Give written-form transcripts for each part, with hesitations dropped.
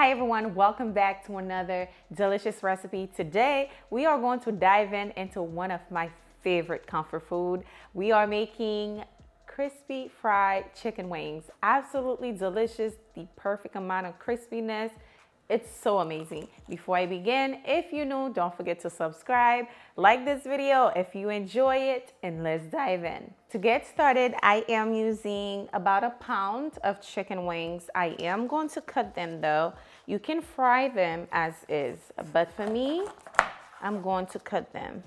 Hi everyone, welcome back to another delicious recipe. Today we are going to dive into one of my favorite comfort food. We are making crispy fried chicken wings. Absolutely delicious, the perfect amount of crispiness. It's so amazing. Before I begin, if you're new, don't forget to subscribe, like this video if you enjoy it, and let's dive in. To get started, I am using about a pound of chicken wings. I am going to cut them though. You can fry them as is, but for me, I'm going to cut them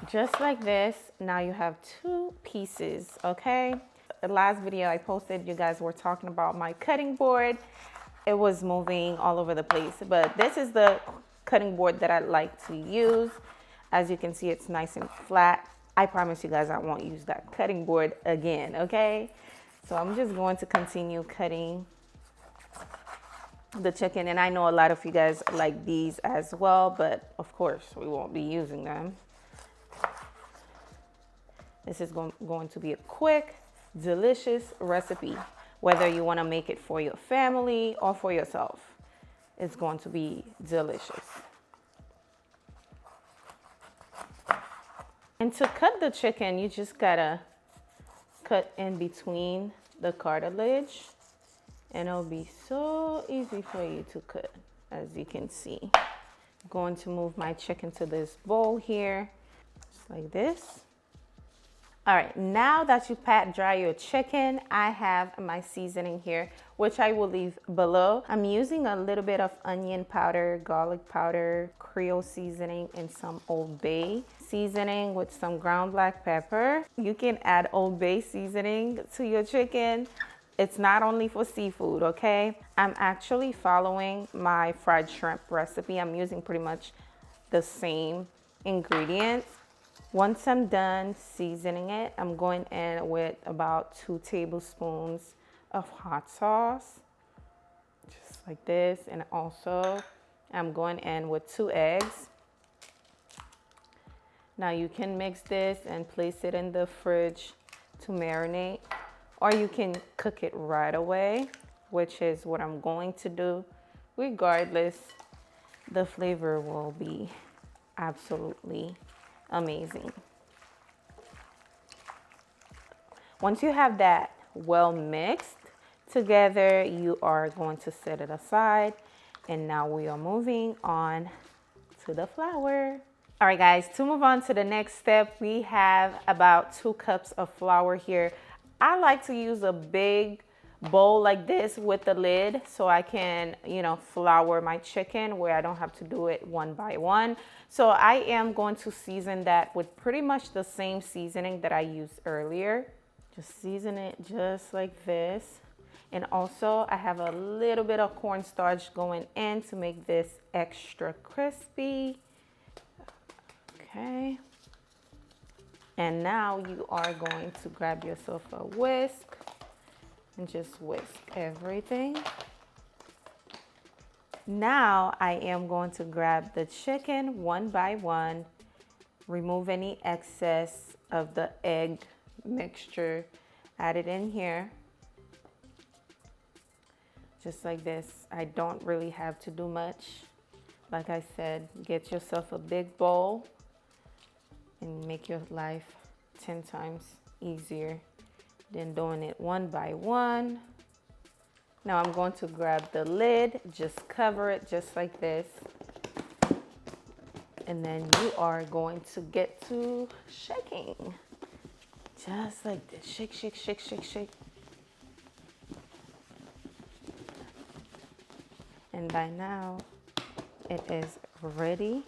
just like this. Now you have two pieces, okay? The last video I posted, you guys were talking about my cutting board. It was moving all over the place, but this is the cutting board that I like to use. As you can see, it's nice and flat. I promise you guys I won't use that cutting board again, okay? So I'm just going to continue cutting the chicken, and I know a lot of you guys like these as well, but of course we won't be using them. This is going to be a quick, delicious recipe. Whether you want to make it for your family or for yourself, it's going to be delicious. And to cut the chicken, you just gotta cut in between the cartilage, and it'll be so easy for you to cut. As you can see, I'm going to move my chicken to this bowl here, just like this. All right, now that you pat dry your chicken, I have my seasoning here, which I will leave below. I'm using a little bit of onion powder, garlic powder, Creole seasoning, and some Old Bay seasoning with some ground black pepper. You can add Old Bay seasoning to your chicken. It's not only for seafood, okay? I'm actually following my fried shrimp recipe. I'm using pretty much the same ingredients. Once I'm done seasoning it, I'm going in with about 2 tablespoons of hot sauce, just like this. And also I'm going in with 2 eggs. Now you can mix this and place it in the fridge to marinate, or you can cook it right away, which is what I'm going to do. Regardless, the flavor will be absolutely amazing. Once you have that well mixed together, you are going to set it aside. And now we are moving on to the flour. All right, guys, to move on to the next step, we have about 2 cups of flour here. I like to use a big bowl like this with the lid so I can, flour my chicken where I don't have to do it one by one. So I am going to season that with pretty much the same seasoning that I used earlier. Just season it just like this. And also I have a little bit of cornstarch going in to make this extra crispy. Okay. And now you are going to grab yourself a whisk and just whisk everything. Now I am going to grab the chicken one by one, remove any excess of the egg mixture, add it in here. Just like this. I don't really have to do much. Like I said, get yourself a big bowl and make your life 10 times easier than doing it one by one. Now I'm going to grab the lid, just cover it just like this. And then you are going to get to shaking. Just like this. Shake, shake, shake, shake, shake. And by now, it is ready.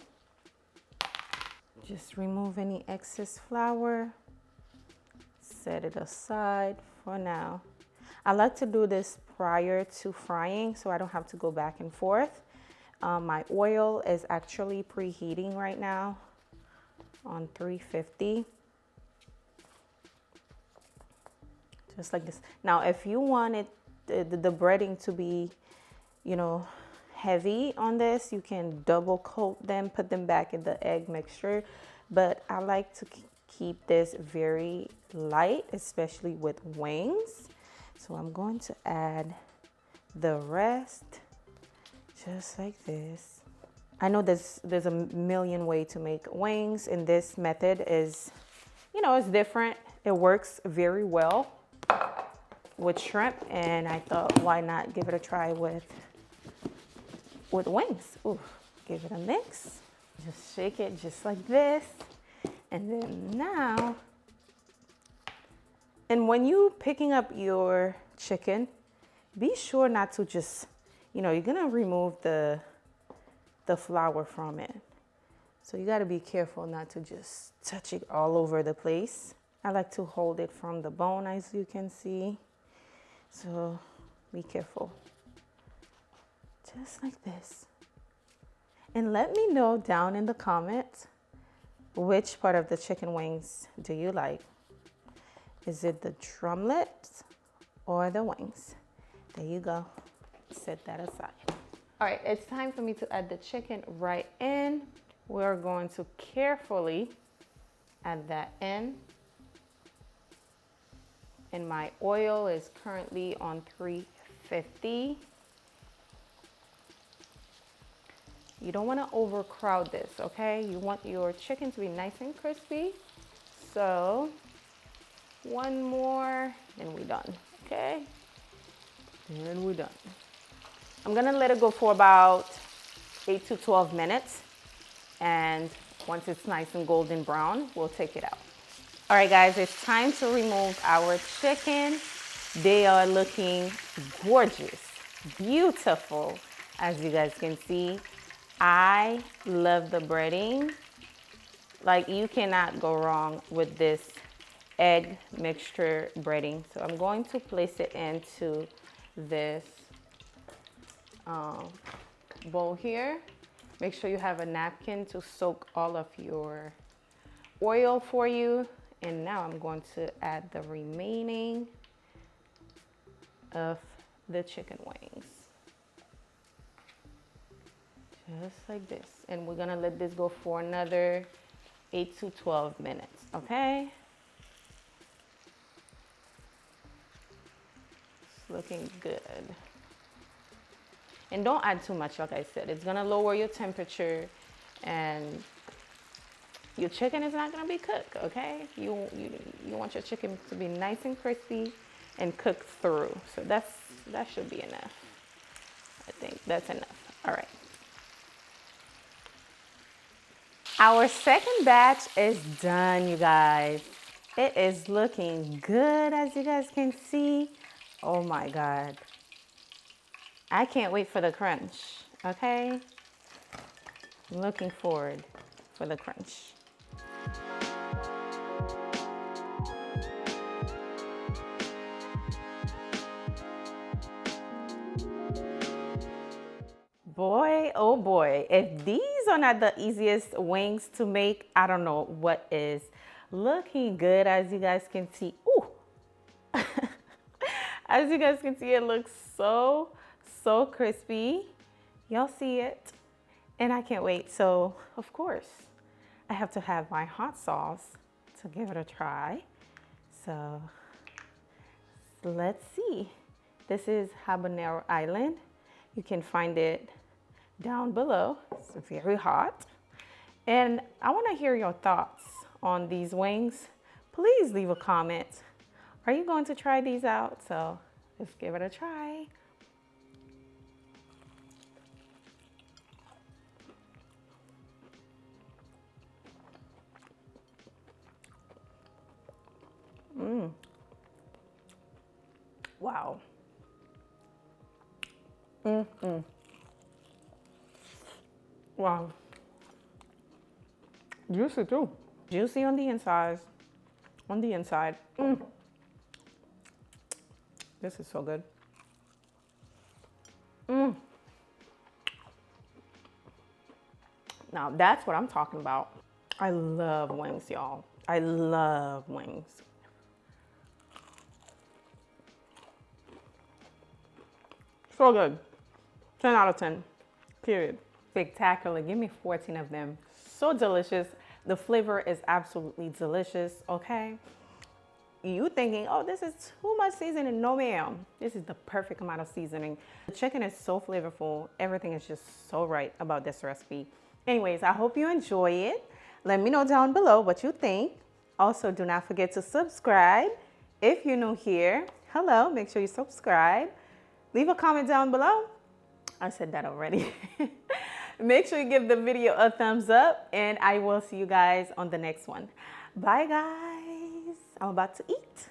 Just remove any excess flour. Set it aside for now. I like to do this prior to frying so I don't have to go back and forth. My oil is actually preheating right now on 350. Just like this. Now, if you wanted the breading to be, heavy on this, you can double coat them, put them back in the egg mixture. But I like to keep this very light, especially with wings. So I'm going to add the rest Just like this. I know there's a million ways to make wings, and this method is, you know, it's different. It works very well with shrimp, and I thought, why not give it a try with wings? Ooh, give it a mix. Just shake it just like this, and then now, and when you picking up your chicken, be sure not to just, you know, you're gonna remove the flour from it. So you gotta be careful not to just touch it all over the place. I like to hold it from the bone, as you can see. So be careful. Just like this. And let me know down in the comments, which part of the chicken wings do you like? Is it the drumlets or the wings? There you go. Set that aside. All right, it's time for me to add the chicken right in. We're going to carefully add that in. And my oil is currently on 350. You don't want to overcrowd this, okay? You want your chicken to be nice and crispy. So one more and we're done, okay? And we're done. I'm gonna let it go for about 8 to 12 minutes. And once it's nice and golden brown, we'll take it out. All right, guys, it's time to remove our chicken. They are looking gorgeous, beautiful, as you guys can see. I love the breading. Like, you cannot go wrong with this egg mixture breading. So I'm going to place it into this bowl here. Make sure you have a napkin to soak all of your oil for you. And now I'm going to add the remaining of the chicken wings. Just like this. And we're gonna let this go for another 8 to 12 minutes, okay? It's looking good. And don't add too much, like I said. It's gonna lower your temperature and your chicken is not gonna be cooked, okay? You want your chicken to be nice and crispy and cooked through. So that should be enough. I think that's enough. All right. Our second batch is done, you guys. It is looking good, as you guys can see. Oh my God. I can't wait for the crunch, okay? I'm looking forward for the crunch. Boy, oh boy, if these are not the easiest wings to make, I don't know what is. Looking good, as you guys can see. Ooh. As you guys can see, it looks so crispy. Y'all see it? And I can't wait. So, of course, I have to have my hot sauce to give it a try. So, let's see. This is Habanero Island. You can find it down below. It's very hot. And I want to hear your thoughts on these wings. Please leave a comment. Are you going to try these out? So let's give it a try. Wow. Wow. Juicy too. Juicy on the inside. On the inside. This is so good. Now that's what I'm talking about. I love wings, y'all. I love wings. So good. 10 out of 10, period. Spectacular. Give me 14 of them. So delicious. The flavor is absolutely delicious, okay? you thinking, oh, this is too much seasoning. No, ma'am. This is the perfect amount of seasoning. The chicken is so flavorful. Everything is just so right about this recipe. Anyways, I hope you enjoy it. Let me know down below what you think. Also, do not forget to subscribe. If you're new here, hello, make sure you subscribe. Leave a comment down below. I said that already. Make sure you give the video a thumbs up, and I will see you guys on the next one. Bye, guys. I'm about to eat.